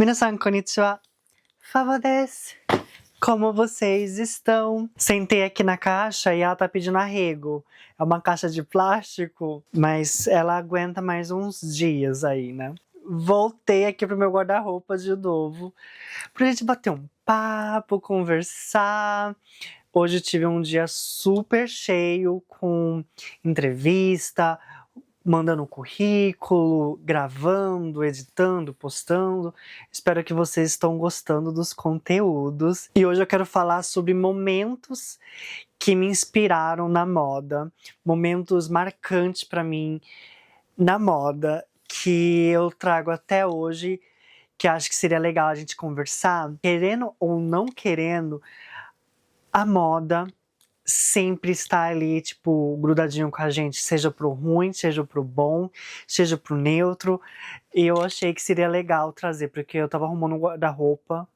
Minasan konnichiwa. Fava desu. Como vocês estão? Sentei aqui na caixa e ela tá pedindo arrego. É uma caixa de plástico, mas ela aguenta mais uns dias aí, né? Voltei aqui pro meu guarda-roupa de novo pra gente bater um papo, conversar. Hoje eu tive um dia super cheio com entrevista, mandando currículo, gravando, editando, postando. Espero que vocês estão gostando dos conteúdos. E hoje eu quero falar sobre momentos que me inspiraram na moda, momentos marcantes para mim na moda, que eu trago até hoje, que acho que seria legal a gente conversar. Querendo ou não querendo, a moda sempre está ali, tipo, grudadinho com a gente, seja pro ruim, seja pro bom, seja pro neutro. E eu achei que seria legal trazer, porque eu tava arrumando um guarda-roupa,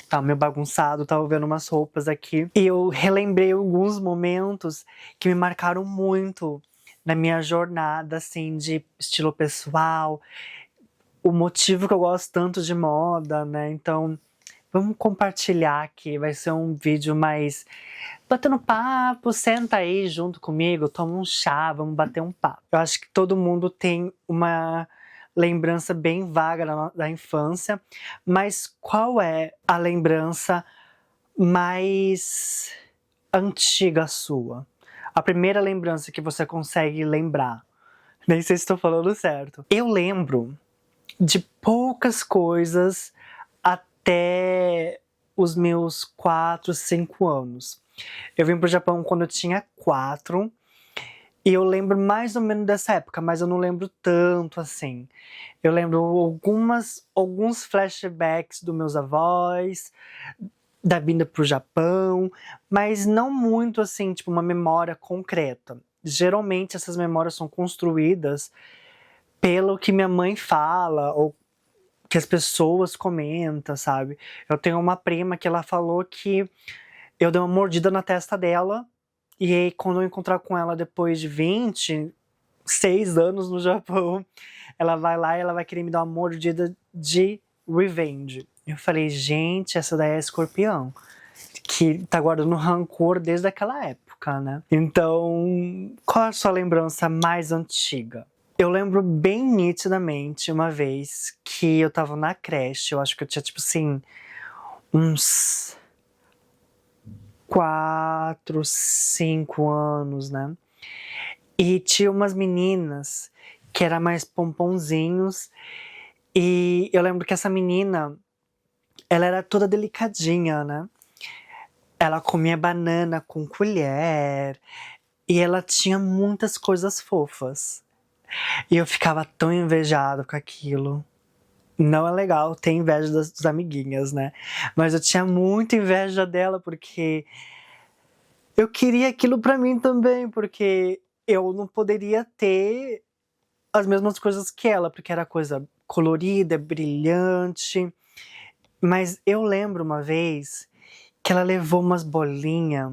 tá meio bagunçado, tava vendo umas roupas aqui. E eu relembrei alguns momentos que me marcaram muito na minha jornada, assim, de estilo pessoal, o motivo que eu gosto tanto de moda, né? Então, vamos compartilhar aqui, vai ser um vídeo mais batendo papo, senta aí junto comigo, toma um chá, vamos bater um papo. Eu acho que todo mundo tem uma lembrança bem vaga da infância, mas qual é a lembrança mais antiga sua? A primeira lembrança que você consegue lembrar? Nem sei se estou falando certo. Eu lembro de poucas coisas até os meus 4, 5 anos. Eu vim pro Japão quando eu tinha 4, e eu lembro mais ou menos dessa época, mas eu não lembro tanto assim. Eu lembro alguns flashbacks dos meus avós, da vinda pro Japão, mas não muito assim, tipo uma memória concreta. Geralmente essas memórias são construídas pelo que minha mãe fala, ou que as pessoas comentam, sabe? Eu tenho uma prima que ela falou que eu dei uma mordida na testa dela, e aí quando eu encontrar com ela depois de 26 anos no Japão, ela vai lá e ela vai querer me dar uma mordida de revenge. Eu falei, gente, essa daí é escorpião, que tá guardando rancor desde aquela época, né? Então, qual é a sua lembrança mais antiga? Eu lembro bem nitidamente uma vez que eu tava na creche, eu acho que eu tinha tipo assim, uns 4, 5 anos, né? E tinha umas meninas que eram mais pomponzinhos, e eu lembro que essa menina, ela era toda delicadinha, né? Ela comia banana com colher, e ela tinha muitas coisas fofas. E eu ficava tão invejado com aquilo. Não é legal ter inveja das amiguinhas, né? Mas eu tinha muita inveja dela, porque eu queria aquilo pra mim também, porque eu não poderia ter as mesmas coisas que ela, porque era coisa colorida, brilhante. Mas eu lembro uma vez que ela levou umas bolinhas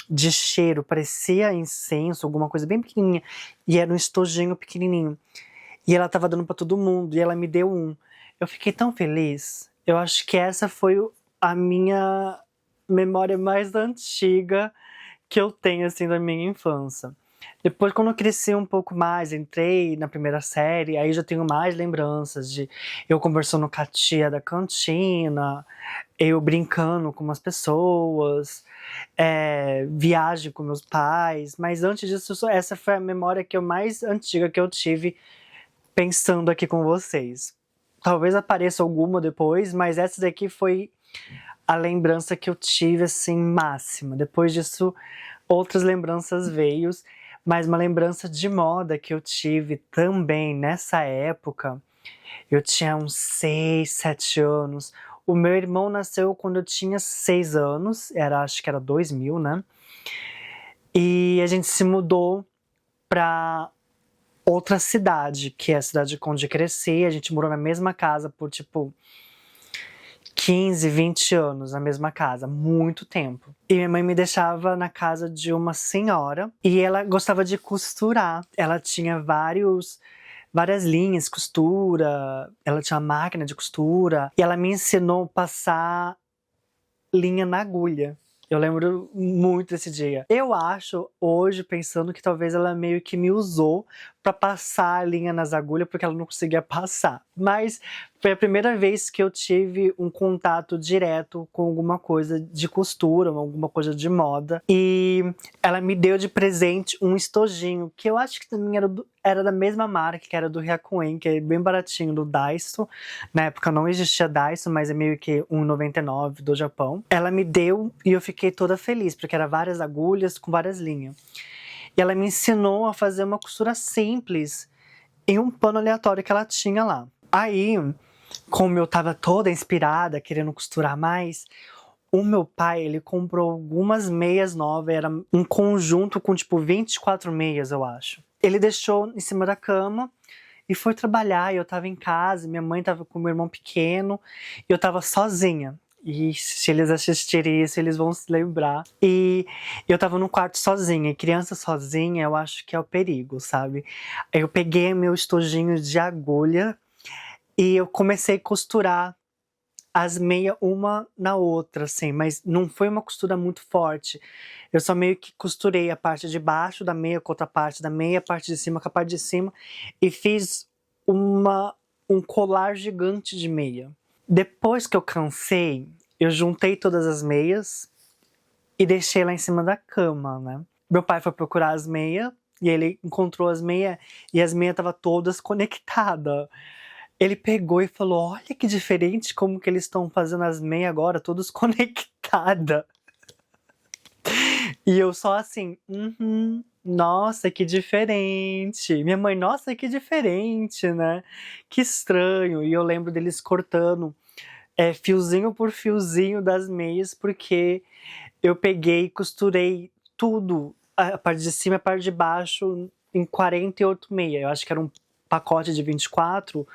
de cheiro, parecia incenso, alguma coisa bem pequenininha, e era um estojinho pequenininho. E ela tava dando pra todo mundo, e ela me deu um. Eu fiquei tão feliz. Eu acho que essa foi a minha memória mais antiga que eu tenho, assim, da minha infância. Depois, quando eu cresci um pouco mais, entrei na primeira série, aí já tenho mais lembranças de eu conversando com a tia da cantina, eu brincando com umas pessoas, viagem com meus pais. Mas antes disso, essa foi a memória que eu mais antiga que eu tive pensando aqui com vocês. Talvez apareça alguma depois, mas essa daqui foi a lembrança que eu tive, assim, máxima. Depois disso, outras lembranças veio, mas uma lembrança de moda que eu tive também nessa época. Eu tinha uns 6, 7 anos. O meu irmão nasceu quando eu tinha 6 anos, acho que era 2000, né? E a gente se mudou pra outra cidade, que é a cidade onde eu cresci. A gente morou na mesma casa por, tipo, 15, 20 anos na mesma casa, muito tempo. E minha mãe me deixava na casa de uma senhora, e ela gostava de costurar. Ela tinha várias linhas, costura, ela tinha uma máquina de costura, e ela me ensinou a passar linha na agulha. Eu lembro muito desse dia. Eu acho, hoje, pensando que talvez ela meio que me usou pra passar a linha nas agulhas, porque ela não conseguia passar. Mas foi a primeira vez que eu tive um contato direto com alguma coisa de costura, alguma coisa de moda. E ela me deu de presente um estojinho, que eu acho que também era da mesma marca, que era do Hyakuen, que é bem baratinho, do Daiso. Na época não existia Daiso, mas é meio que R$1,99 do Japão. Ela me deu e eu fiquei toda feliz, porque era várias agulhas com várias linhas. E ela me ensinou a fazer uma costura simples em um pano aleatório que ela tinha lá. Aí, como eu tava toda inspirada, querendo costurar mais, o meu pai, ele comprou algumas meias novas, era um conjunto com tipo 24 meias, eu acho. Ele deixou em cima da cama e foi trabalhar, e eu tava em casa, minha mãe tava com meu irmão pequeno, e eu tava sozinha. E se eles assistirem isso, eles vão se lembrar. E eu tava no quarto sozinha, e criança sozinha, eu acho que é o perigo, sabe? Aí eu peguei meu estojinho de agulha e eu comecei a costurar as meias uma na outra, assim, mas não foi uma costura muito forte. Eu só meio que costurei a parte de baixo da meia com outra parte da meia, a parte de cima com a parte de cima, e fiz um colar gigante de meia. Depois que eu cansei, eu juntei todas as meias e deixei lá em cima da cama, né? Meu pai foi procurar as meias, e ele encontrou as meias, e as meias estavam todas conectadas. Ele pegou e falou: olha que diferente como que eles estão fazendo as meias agora, todas conectadas. E eu só assim, nossa, que diferente. Minha mãe, nossa, que diferente, né? Que estranho. E eu lembro deles cortando fiozinho por fiozinho das meias, porque eu peguei e costurei tudo, a parte de cima e a parte de baixo, em 48 meias. Eu acho que era um pacote de 24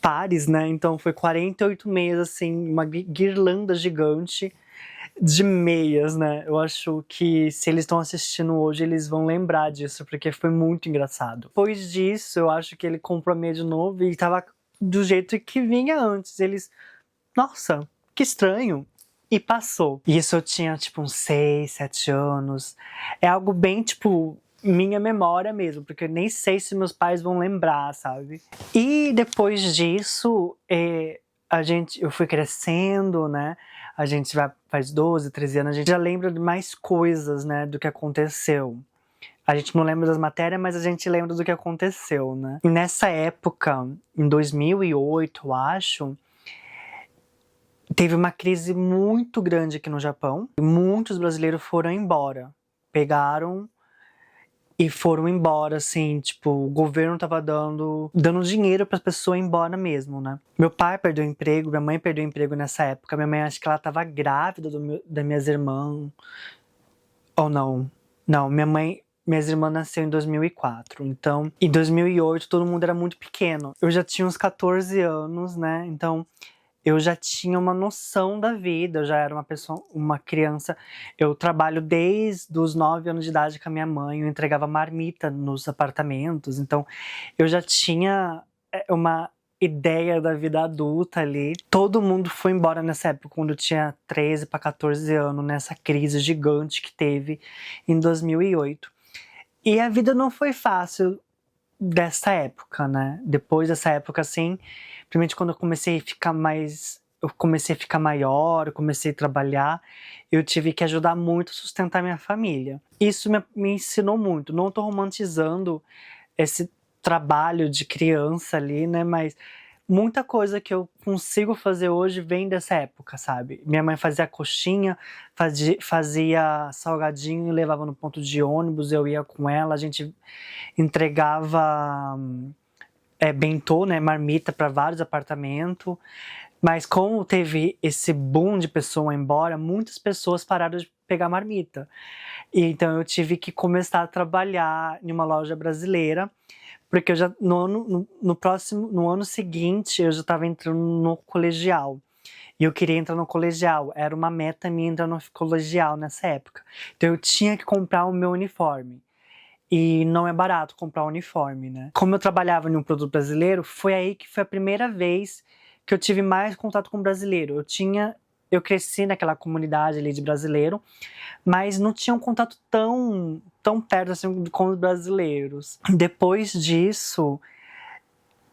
pares, né? Então foi 48 meias, assim, uma guirlanda gigante de meias, né? Eu acho que se eles estão assistindo hoje, eles vão lembrar disso, porque foi muito engraçado. Depois disso, eu acho que ele comprou a meia de novo e tava do jeito que vinha antes. Eles, nossa, que estranho. E passou. E isso eu tinha, tipo, uns 6, 7 anos. É algo bem, tipo, minha memória mesmo, porque eu nem sei se meus pais vão lembrar, sabe? E depois disso, eu fui crescendo, né? A gente faz 12, 13 anos, a gente já lembra de mais coisas, né, do que aconteceu. A gente não lembra das matérias, mas a gente lembra do que aconteceu, né? E nessa época, em 2008, eu acho, teve uma crise muito grande aqui no Japão. E muitos brasileiros foram embora. Pegaram e foram embora, assim, tipo, o governo tava dando dinheiro para as pessoas ir embora mesmo, né? Meu pai perdeu o emprego, minha mãe perdeu o emprego nessa época. Minha mãe, acho que ela tava grávida das minhas irmãs. Ou não. Não, minhas irmãs nasceram em 2004. Então, em 2008, todo mundo era muito pequeno. Eu já tinha uns 14 anos, né? Então, eu já tinha uma noção da vida, eu já era uma criança. Eu trabalho desde os 9 anos de idade com a minha mãe, eu entregava marmita nos apartamentos, então eu já tinha uma ideia da vida adulta ali. Todo mundo foi embora nessa época, quando eu tinha 13 para 14 anos, nessa crise gigante que teve em 2008. E a vida não foi fácil dessa época, né? Depois dessa época, assim, principalmente quando eu comecei a ficar maior, eu comecei a trabalhar, eu tive que ajudar muito a sustentar minha família. Isso me ensinou muito. Não tô romantizando esse trabalho de criança ali, né? Mas muita coisa que eu consigo fazer hoje vem dessa época, sabe? Minha mãe fazia coxinha, fazia salgadinho e levava no ponto de ônibus, eu ia com ela, a gente entregava bentô, né, marmita para vários apartamentos. Mas como teve esse boom de pessoa embora, muitas pessoas pararam de pegar marmita. E então eu tive que começar a trabalhar em uma loja brasileira, porque eu já no ano seguinte eu já estava entrando no colegial. E eu queria entrar no colegial, era uma meta minha entrar no colegial nessa época. Então eu tinha que comprar o meu uniforme. e não é barato comprar uniforme, né? Como eu trabalhava em um produto brasileiro, foi aí que foi a primeira vez que eu tive mais contato com brasileiro. Eu cresci naquela comunidade ali de brasileiro, mas não tinha um contato tão perto assim com os brasileiros. Depois disso,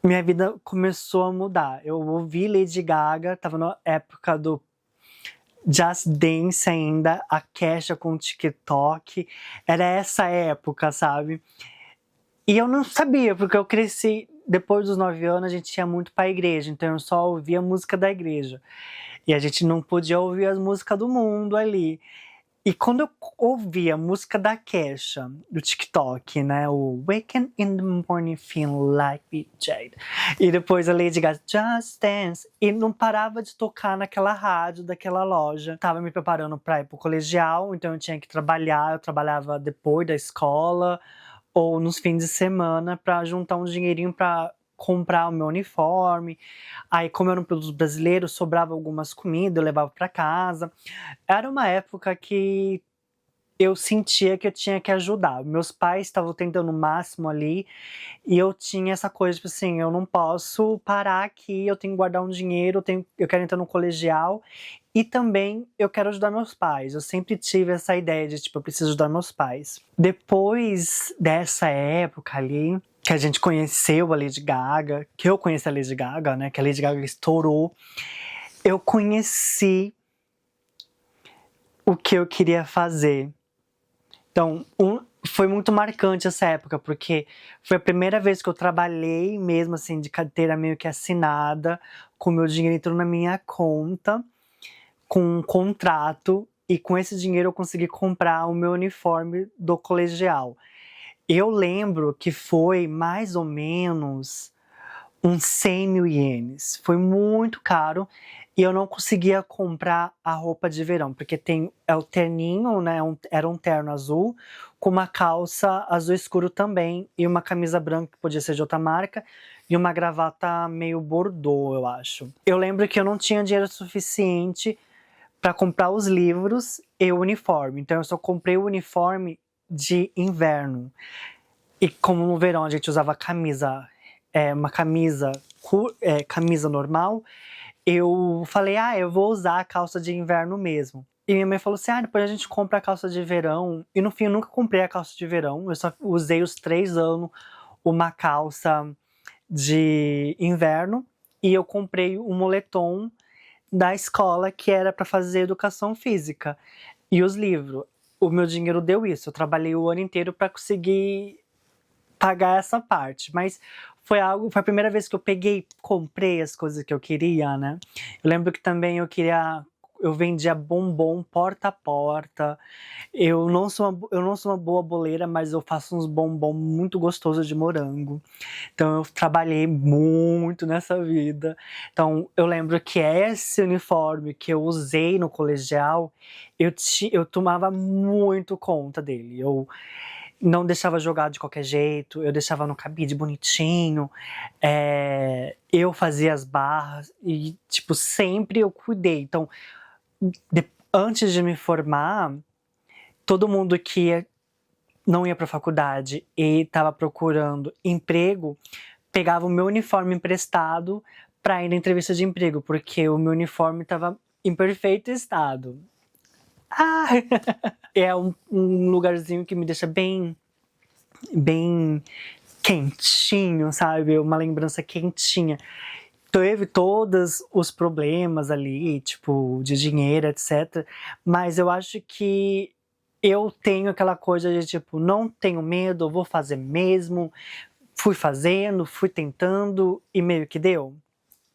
minha vida começou a mudar. Eu ouvi Lady Gaga, tava na época do Just Dance ainda, a Kesha com o TikTok, era essa época, sabe? E eu não sabia, porque eu cresci, depois dos 9 anos, a gente ia muito pra igreja, então eu só ouvia música da igreja. E a gente não podia ouvir as músicas do mundo ali. E quando eu ouvi a música da Kesha, do TikTok, né, o Waking in the Morning Feeling Like the Jade, e depois a Lady Gaga, Just Dance, e não parava de tocar naquela rádio daquela loja. Tava me preparando pra ir pro colegial, então eu tinha que trabalhar, eu trabalhava depois da escola, ou nos fins de semana, pra juntar um dinheirinho pra comprar o meu uniforme. Aí, como eu era um produto brasileiro, sobrava algumas comidas, eu levava pra casa. Era uma época que eu sentia que eu tinha que ajudar. Meus pais estavam tentando o máximo ali, e eu tinha essa coisa, tipo assim, eu não posso parar aqui, eu tenho que guardar um dinheiro, eu quero entrar no colegial, e também eu quero ajudar meus pais. Eu sempre tive essa ideia de, tipo, eu preciso ajudar meus pais. Depois dessa época ali, que a gente conheceu a Lady Gaga, que eu conheci a Lady Gaga, né, que a Lady Gaga estourou, eu conheci o que eu queria fazer. Então, foi muito marcante essa época, porque foi a primeira vez que eu trabalhei mesmo, assim, de carteira meio que assinada, com meu dinheiro entrou na minha conta, com um contrato, e com esse dinheiro eu consegui comprar o meu uniforme do colegial. Eu lembro que foi mais ou menos uns 100 mil ienes. Foi muito caro e eu não conseguia comprar a roupa de verão, porque é o terninho, né? Era um terno azul, com uma calça azul escuro também, e uma camisa branca, que podia ser de outra marca, e uma gravata meio bordô, eu acho. Eu lembro que eu não tinha dinheiro suficiente para comprar os livros e o uniforme, então eu só comprei o uniforme de inverno. E como no verão a gente usava uma camisa normal, eu falei, eu vou usar a calça de inverno mesmo. E minha mãe falou assim, depois a gente compra a calça de verão. E no fim eu nunca comprei a calça de verão, eu só usei os 3 anos uma calça de inverno. E eu comprei um moletom da escola que era para fazer educação física. E os livros. O meu dinheiro deu isso, eu trabalhei o ano inteiro para conseguir pagar essa parte, mas foi a primeira vez que eu comprei as coisas que eu queria, né? Eu lembro que também eu vendia bombom porta a porta. Eu não sou uma boa boleira, mas eu faço uns bombom muito gostosos de morango. Então eu trabalhei muito nessa vida. Então eu lembro que esse uniforme que eu usei no colegial, eu tomava muito conta dele. Eu não deixava jogado de qualquer jeito, eu deixava no cabide bonitinho, eu fazia as barras e, tipo, sempre eu cuidei. Então, antes de me formar, todo mundo que não ia pra faculdade e tava procurando emprego, pegava o meu uniforme emprestado pra ir na entrevista de emprego, porque o meu uniforme tava em perfeito estado. É um lugarzinho que me deixa bem quentinho, sabe? Uma lembrança quentinha. Teve todos os problemas ali, tipo, de dinheiro, etc. Mas eu acho que eu tenho aquela coisa de, tipo, não tenho medo, vou fazer mesmo. Fui fazendo, fui tentando e meio que deu.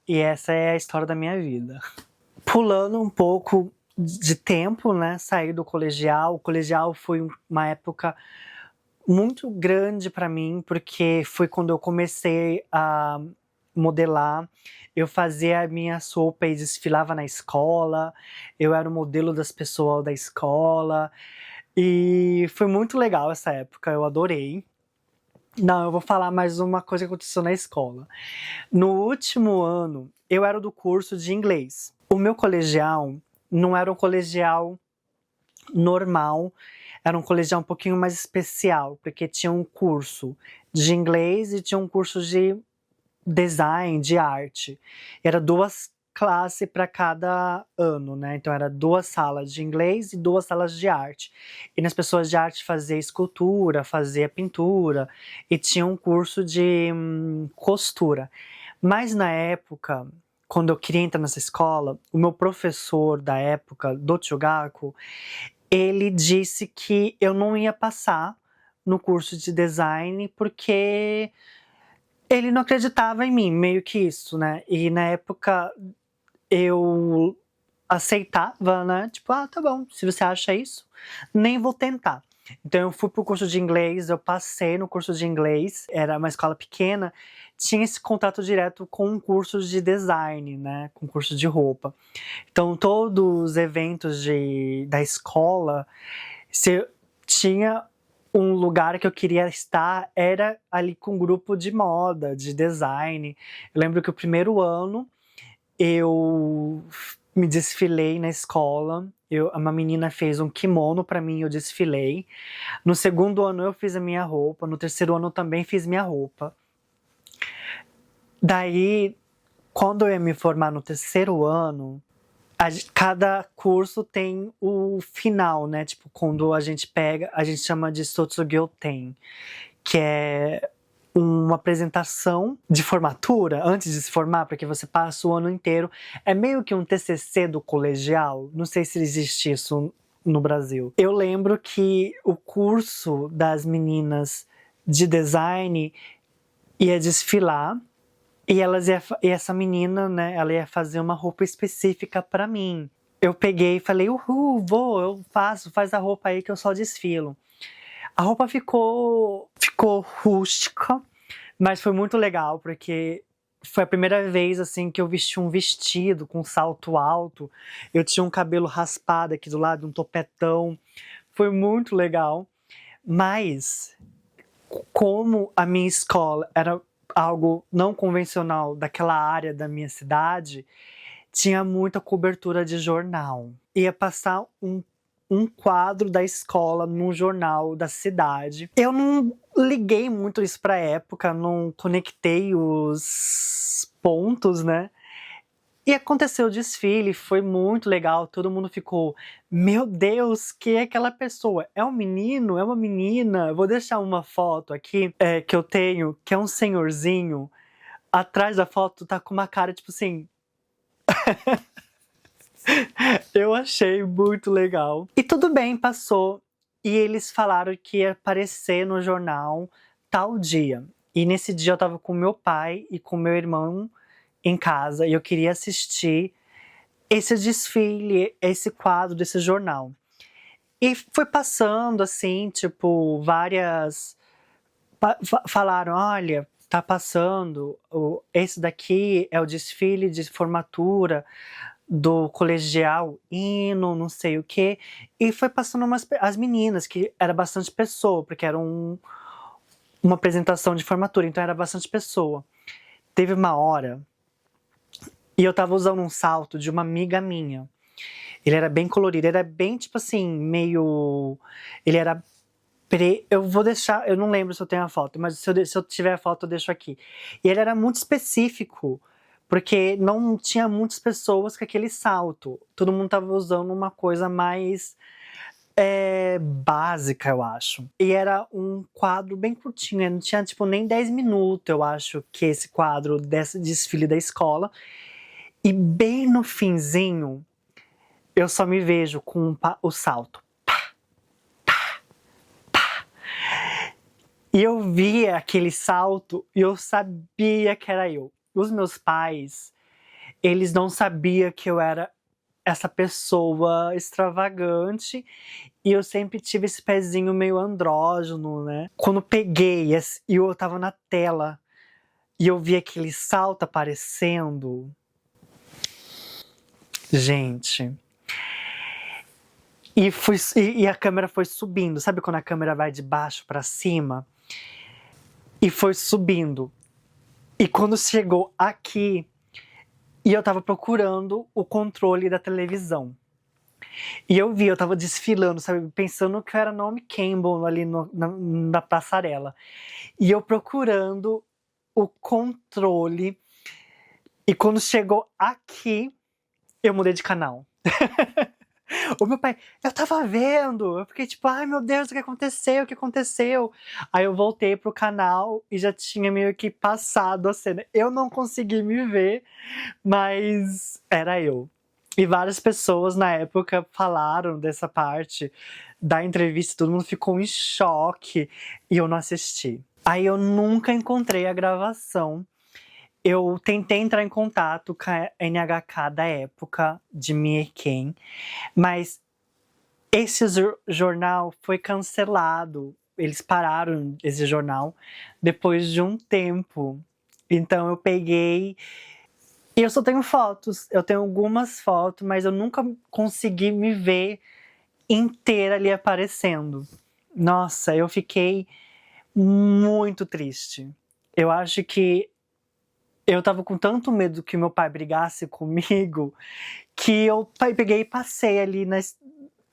E essa é a história da minha vida. Pulando um pouco de tempo, né? Saí do colegial. O colegial foi uma época muito grande para mim, porque foi quando eu comecei a modelar. Eu fazia a minha sopa e desfilava na escola. Eu era o modelo das pessoas da escola. E foi muito legal essa época, eu adorei. Não, eu vou falar mais uma coisa que aconteceu na escola. No último ano, eu era do curso de inglês. O meu colegial não era um colegial normal, era um colegial um pouquinho mais especial, porque tinha um curso de inglês e tinha um curso de design, de arte. Era 2 classes para cada ano, né, então era 2 salas de inglês e 2 salas de arte. E nas pessoas de arte fazia escultura, fazia pintura, e tinha um curso de costura. Mas na época, quando eu queria entrar nessa escola, o meu professor da época, do Chugaku, ele disse que eu não ia passar no curso de design, porque ele não acreditava em mim, meio que isso, né. E na época eu aceitava, né, tipo: "Ah, tá bom, se você acha isso, nem vou tentar". Então eu fui pro curso de inglês, eu passei no curso de inglês, era uma escola pequena, tinha esse contato direto com um curso de design, né, com curso de roupa. Então todos os eventos da escola, se tinha um lugar que eu queria estar, era ali com um grupo de moda, de design. Eu lembro que o primeiro ano eu me desfilei na escola, uma menina fez um kimono pra mim, eu desfilei. No segundo ano eu fiz a minha roupa, no terceiro ano eu também fiz minha roupa. Daí, quando eu ia me formar no terceiro ano, cada curso tem o final, né, tipo, quando a gente pega, a gente chama de Sotsugyōten, que é uma apresentação de formatura, antes de se formar, porque você passa o ano inteiro. É meio que um TCC do colegial, não sei se existe isso no Brasil. Eu lembro que o curso das meninas de design ia desfilar, e essa menina, né, ela ia fazer uma roupa específica pra mim. Eu peguei e falei: "Uhul, eu faço, faz a roupa aí que eu só desfilo". A roupa ficou rústica, mas foi muito legal, porque foi a primeira vez, assim, que eu vesti um vestido com salto alto. Eu tinha um cabelo raspado aqui do lado, um topetão. Foi muito legal. Mas, como a minha escola era algo não convencional daquela área da minha cidade, tinha muita cobertura de jornal. Ia passar um quadro da escola num jornal da cidade. Eu não liguei muito isso pra época, não conectei os pontos, né? E aconteceu o desfile, foi muito legal, todo mundo ficou: "Meu Deus, quem é aquela pessoa? É um menino? É uma menina?". Eu vou deixar uma foto aqui, que eu tenho, que é um senhorzinho, atrás da foto tá com uma cara tipo assim. Eu achei muito legal. E tudo bem, passou. E eles falaram que ia aparecer no jornal tal dia. E nesse dia eu estava com meu pai e com meu irmão em casa e eu queria assistir esse desfile, esse quadro desse jornal. E foi passando assim, tipo, várias. Falaram: olha, tá passando, esse daqui é o desfile de formatura do colegial, hino, não sei o quê, e foi passando as meninas, que era bastante pessoa, porque era uma apresentação de formatura, então era bastante pessoa. Teve uma hora, e eu tava usando um salto de uma amiga minha. Ele era bem colorido, ele era bem, tipo assim, meio. Ele era. Eu vou deixar, eu não lembro se eu tenho a foto, mas se eu tiver a foto eu deixo aqui. E ele era muito específico, porque não tinha muitas pessoas com aquele salto. Todo mundo tava usando uma coisa mais básica, eu acho. E era um quadro bem curtinho, não tinha tipo nem 10 minutos, eu acho, que esse quadro desse desfile da escola. E bem no finzinho, eu só me vejo com o salto. E eu via aquele salto e eu sabia que era eu. Os meus pais, eles não sabiam que eu era essa pessoa extravagante, e eu sempre tive esse pezinho meio andrógeno, né? Quando peguei e eu tava na tela e eu vi aquele salto aparecendo, gente. E a câmera foi subindo, sabe quando a câmera vai de baixo pra cima? E foi subindo. E quando chegou aqui, e eu tava procurando o controle da televisão. E eu tava desfilando, sabe? Pensando que eu era Naomi Campbell ali na passarela. E eu procurando o controle. E quando chegou aqui, eu mudei de canal. O meu pai, eu tava vendo. Eu fiquei tipo, ai meu Deus, o que aconteceu? O que aconteceu? Aí eu voltei pro canal e já tinha meio que passado a cena. Eu não consegui me ver, mas era eu. E várias pessoas na época falaram dessa parte da entrevista, todo mundo ficou em choque e eu não assisti. Aí eu nunca encontrei a gravação. Eu tentei entrar em contato com a NHK da época de Mieken, mas esse jornal foi cancelado. Eles pararam esse jornal depois de um tempo. Então eu peguei e eu só tenho fotos. Eu tenho algumas fotos, mas eu nunca consegui me ver inteira ali aparecendo. Nossa, eu fiquei muito triste. Eu acho que eu tava com tanto medo que meu pai brigasse comigo que eu peguei e passei ali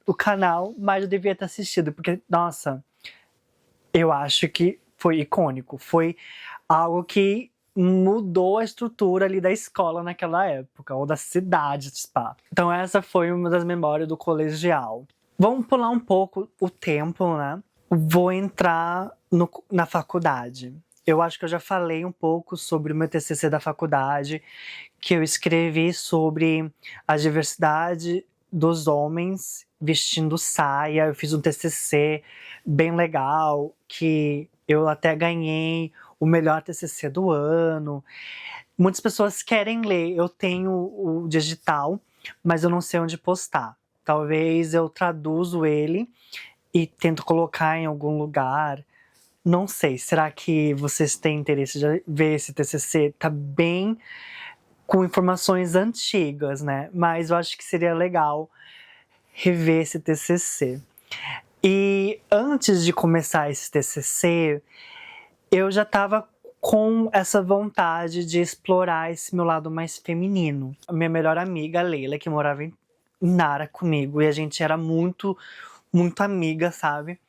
no canal, mas eu devia ter assistido, porque, nossa, eu acho que foi icônico. Foi algo que mudou a estrutura ali da escola naquela época, ou da cidade de Spa. Então essa foi uma das memórias do colegial. Vamos pular um pouco o tempo, né? Vou entrar na faculdade. Eu acho que eu já falei um pouco sobre o meu TCC da faculdade, que eu escrevi sobre a diversidade dos homens vestindo saia. Eu fiz um TCC bem legal, que eu até ganhei o melhor TCC do ano. Muitas pessoas querem ler. Eu tenho o digital, mas eu não sei onde postar. Talvez eu traduzo ele e tento colocar em algum lugar. Não sei, será que vocês têm interesse de ver esse TCC? Tá bem com informações antigas, né? Mas eu acho que seria legal rever esse TCC. E antes de começar esse TCC, eu já tava com essa vontade de explorar esse meu lado mais feminino. A minha melhor amiga, a Leila, que morava em Nara comigo, e a gente era muito, muito amiga, sabe?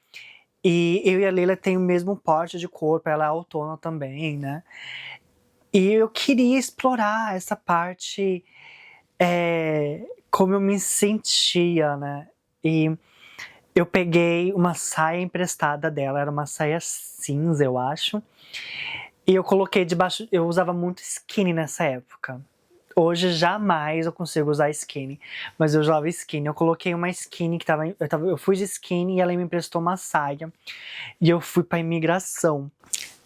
E eu e a Leila tem o mesmo porte de corpo, ela é autona também, né? E eu queria explorar essa parte, como eu me sentia, né? E eu peguei uma saia emprestada dela, era uma saia cinza, eu acho. E eu coloquei debaixo, eu usava muito skinny nessa época. Hoje jamais eu consigo usar skinny, mas eu usava skinny. Eu coloquei uma skinny que eu fui de skinny e ela me emprestou uma saia. E eu fui pra imigração.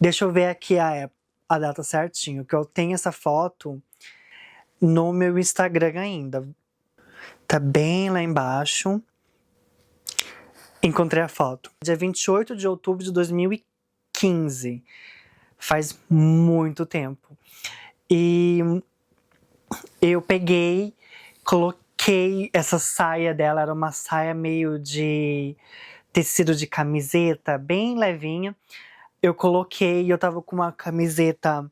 Deixa eu ver aqui a data certinho, que eu tenho essa foto no meu Instagram ainda. Tá bem lá embaixo. Encontrei a foto. Dia 28 de outubro de 2015. Faz muito tempo. E eu peguei, coloquei essa saia dela, era uma saia meio de tecido de camiseta, bem levinha. Eu coloquei, eu tava com uma camiseta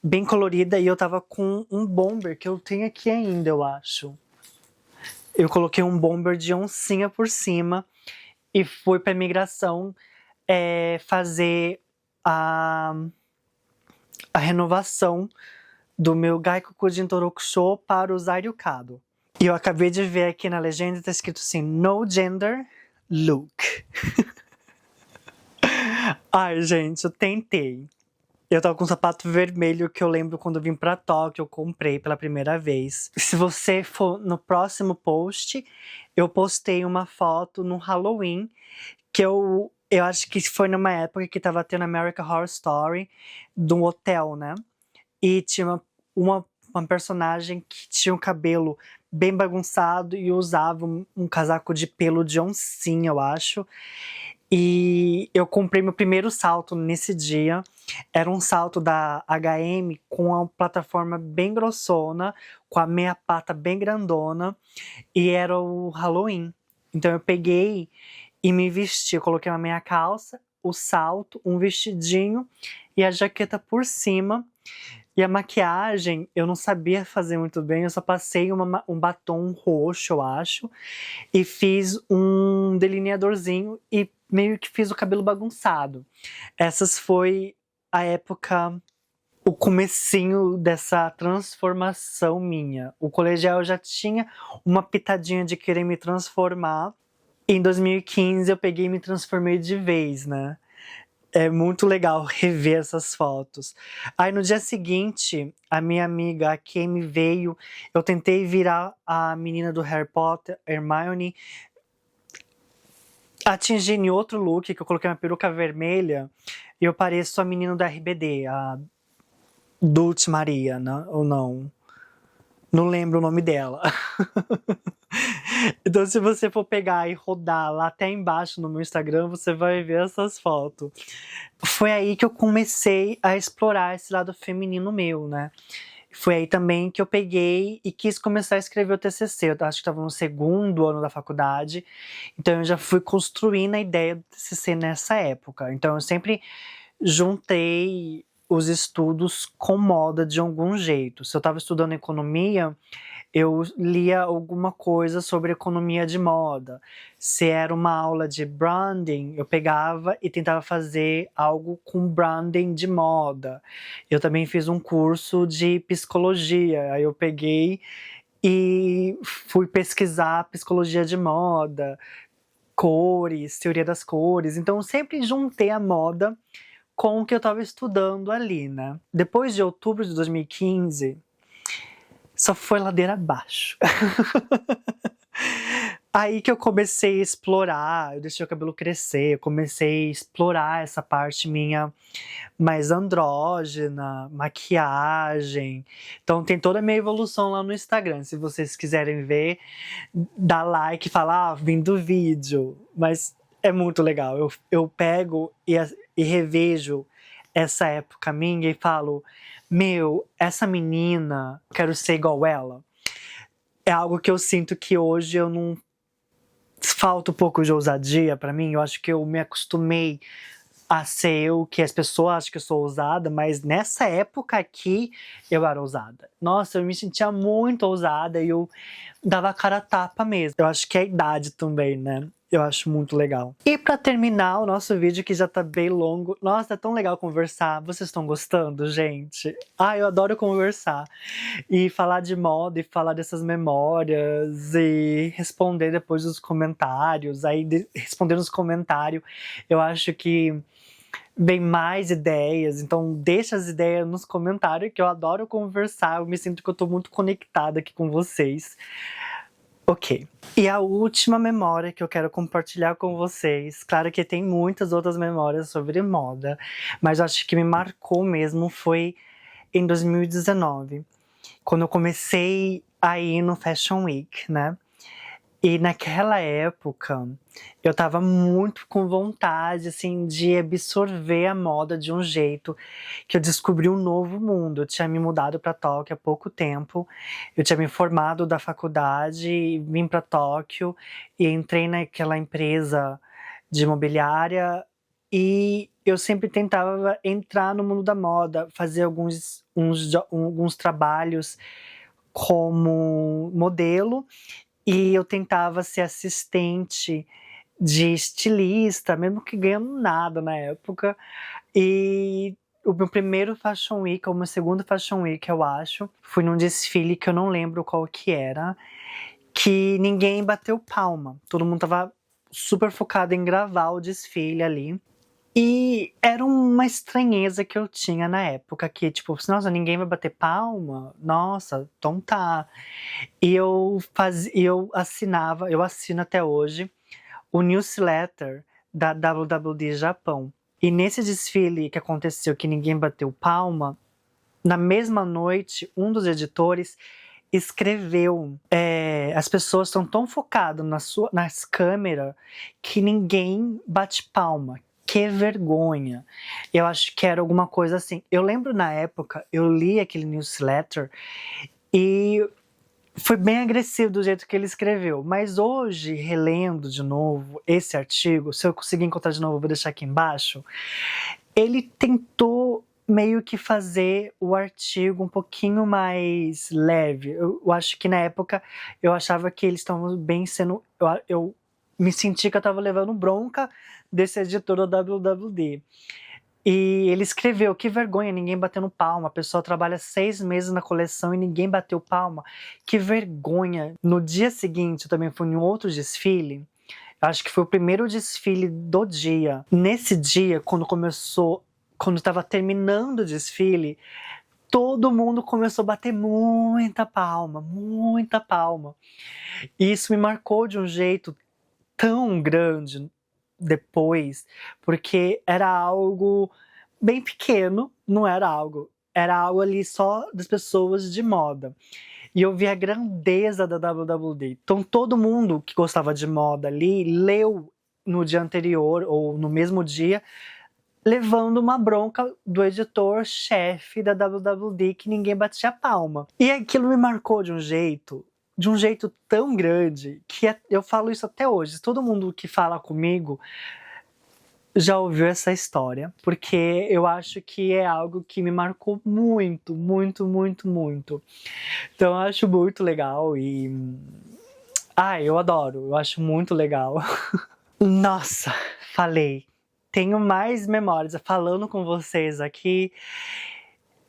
bem colorida e eu tava com um bomber que eu tenho aqui ainda, eu acho. Eu coloquei um bomber de oncinha por cima e fui pra imigração fazer a renovação do meu Gaikoku Jintorokusho para o Zaryukado. E eu acabei de ver aqui na legenda, tá escrito assim, No Gender Look. Ai, gente, eu tentei. Eu tava com um sapato vermelho que eu lembro quando eu vim pra Tóquio, eu comprei pela primeira vez. Se você for no próximo post, eu postei uma foto no Halloween, que eu acho que foi numa época que tava tendo American Horror Story, de um hotel, né? E tinha uma personagem que tinha um cabelo bem bagunçado e usava um casaco de pelo de oncinha, eu acho. E eu comprei meu primeiro salto nesse dia. Era um salto da H&M com uma plataforma bem grossona, com a meia pata bem grandona. E era o Halloween. Então eu peguei e me vesti. Eu coloquei uma meia calça, o salto, um vestidinho e a jaqueta por cima. E a maquiagem, eu não sabia fazer muito bem, eu só passei um batom roxo, eu acho, e fiz um delineadorzinho e meio que fiz o cabelo bagunçado. Essas foi a época, o comecinho dessa transformação minha. O colegial eu já tinha uma pitadinha de querer me transformar. Em 2015 eu peguei e me transformei de vez, né? É muito legal rever essas fotos. Aí no dia seguinte, a minha amiga, a Kemi, veio. Eu tentei virar a menina do Harry Potter, Hermione. Atingi em outro look, que eu coloquei uma peruca vermelha. E eu pareço a menina da RBD, a Dulce Maria, né? Ou não? Não lembro o nome dela. Então, se você for pegar e rodar lá até embaixo no meu Instagram, você vai ver essas fotos. Foi aí que eu comecei a explorar esse lado feminino meu, né? Foi aí também que eu peguei e quis começar a escrever o TCC. Eu acho que estava no segundo ano da faculdade, então eu já fui construindo a ideia do TCC nessa época. Então eu sempre juntei os estudos com moda de algum jeito. Se eu estava estudando economia, eu lia alguma coisa sobre economia de moda. Se era uma aula de branding, eu pegava e tentava fazer algo com branding de moda. Eu também fiz um curso de psicologia, aí eu peguei e fui pesquisar psicologia de moda, cores, teoria das cores. Então eu sempre juntei a moda com o que eu estava estudando ali, né? Depois de outubro de 2015, só foi ladeira abaixo. Aí que eu comecei a explorar, eu deixei o cabelo crescer, eu comecei a explorar essa parte minha mais andrógena, maquiagem. Então tem toda a minha evolução lá no Instagram. Se vocês quiserem ver, dá like e fala, vim do vídeo. Mas é muito legal. Eu pego e revejo essa época minha e falo, meu, essa menina, quero ser igual ela. É algo que eu sinto que hoje eu não falta um pouco de ousadia pra mim. Eu acho que eu me acostumei a ser eu, que as pessoas acham que eu sou ousada, mas nessa época aqui eu era ousada. Nossa, eu me sentia muito ousada e eu dava a cara a tapa mesmo. Eu acho que é a idade também, né? Eu acho muito legal. E pra terminar o nosso vídeo, que já tá bem longo. Nossa, é tão legal conversar. Vocês estão gostando, gente? Eu adoro conversar. E falar de moda e falar dessas memórias e responder depois os comentários. Aí, responder nos comentários, eu acho que vem mais ideias. Então, deixa as ideias nos comentários, que eu adoro conversar. Eu me sinto que eu tô muito conectada aqui com vocês. Ok. E a última memória que eu quero compartilhar com vocês, claro que tem muitas outras memórias sobre moda, mas acho que me marcou mesmo foi em 2019, quando eu comecei a ir no Fashion Week, né? E naquela época, eu tava muito com vontade, assim, de absorver a moda de um jeito que eu descobri um novo mundo. Eu tinha me mudado para Tóquio há pouco tempo, eu tinha me formado da faculdade, vim para Tóquio e entrei naquela empresa de imobiliária e eu sempre tentava entrar no mundo da moda, fazer alguns trabalhos como modelo, e eu tentava ser assistente de estilista, mesmo que ganhando nada na época. E o meu primeiro Fashion Week, ou o meu segundo Fashion Week, eu acho, fui num desfile que eu não lembro qual que era, que ninguém bateu palma. Todo mundo tava super focado em gravar o desfile ali. E era uma estranheza que eu tinha na época, que tipo, nossa, ninguém vai bater palma? Nossa, então tá. E eu assinava, eu assino até hoje, o newsletter da WWD Japão. E nesse desfile que aconteceu, que ninguém bateu palma, na mesma noite, um dos editores escreveu: as pessoas estão tão focadas nas câmeras que ninguém bate palma. Que vergonha. Eu acho que era alguma coisa assim. Eu lembro na época, eu li aquele newsletter e foi bem agressivo do jeito que ele escreveu. Mas hoje, relendo de novo esse artigo, se eu conseguir encontrar de novo, eu vou deixar aqui embaixo. Ele tentou meio que fazer o artigo um pouquinho mais leve. Eu acho que na época eu achava que eles estavam bem sendo. Eu me senti que eu estava levando bronca desse editor da WWD. E ele escreveu: que vergonha, ninguém batendo palma. A pessoa trabalha 6 meses na coleção e ninguém bateu palma. Que vergonha. No dia seguinte, eu também fui em um outro desfile. Acho que foi o primeiro desfile do dia. Nesse dia, quando estava terminando o desfile, todo mundo começou a bater muita palma, muita palma. E isso me marcou de um jeito tão grande depois, porque era algo bem pequeno, não era algo, era algo ali só das pessoas de moda. E eu vi a grandeza da WWD. Então todo mundo que gostava de moda ali leu no dia anterior ou no mesmo dia, levando uma bronca do editor-chefe da WWD que ninguém batia palma. E aquilo me marcou de um jeito tão grande, que eu falo isso até hoje. Todo mundo que fala comigo já ouviu essa história, porque eu acho que é algo que me marcou muito, muito, muito, muito. Então eu acho muito legal e... eu adoro, eu acho muito legal. Nossa, falei. Tenho mais memórias. Falando com vocês aqui,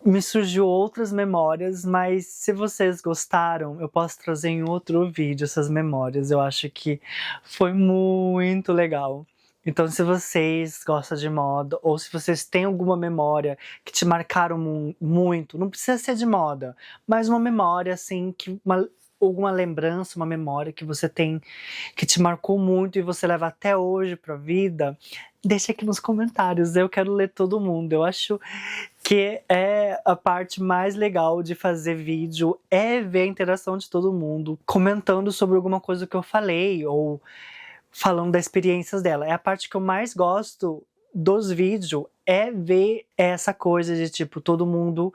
me surgiu outras memórias, mas se vocês gostaram, eu posso trazer em outro vídeo essas memórias. Eu acho que foi muito legal. Então, se vocês gostam de moda, ou se vocês têm alguma memória que te marcaram muito, não precisa ser de moda, mas uma memória, assim, alguma lembrança, uma memória que você tem, que te marcou muito e você leva até hoje pra vida, deixa aqui nos comentários, eu quero ler todo mundo. Eu acho que é a parte mais legal de fazer vídeo, é ver a interação de todo mundo, comentando sobre alguma coisa que eu falei, ou falando das experiências dela. É a parte que eu mais gosto dos vídeos, é ver essa coisa de tipo, todo mundo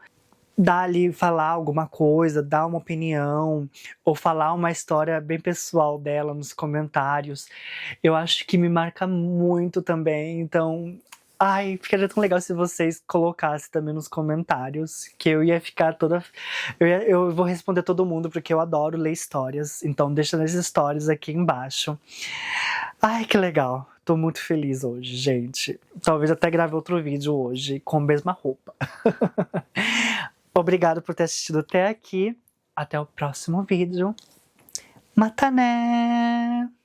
dar ali, falar alguma coisa, dar uma opinião, ou falar uma história bem pessoal dela nos comentários. Eu acho que me marca muito também, então... ficaria tão legal se vocês colocassem também nos comentários, que eu ia ficar toda... Eu vou responder todo mundo, porque eu adoro ler histórias, então deixa nas histórias aqui embaixo. Que legal. Tô muito feliz hoje, gente. Talvez até grave outro vídeo hoje, com a mesma roupa. Obrigado por ter assistido até aqui. Até o próximo vídeo. Matané!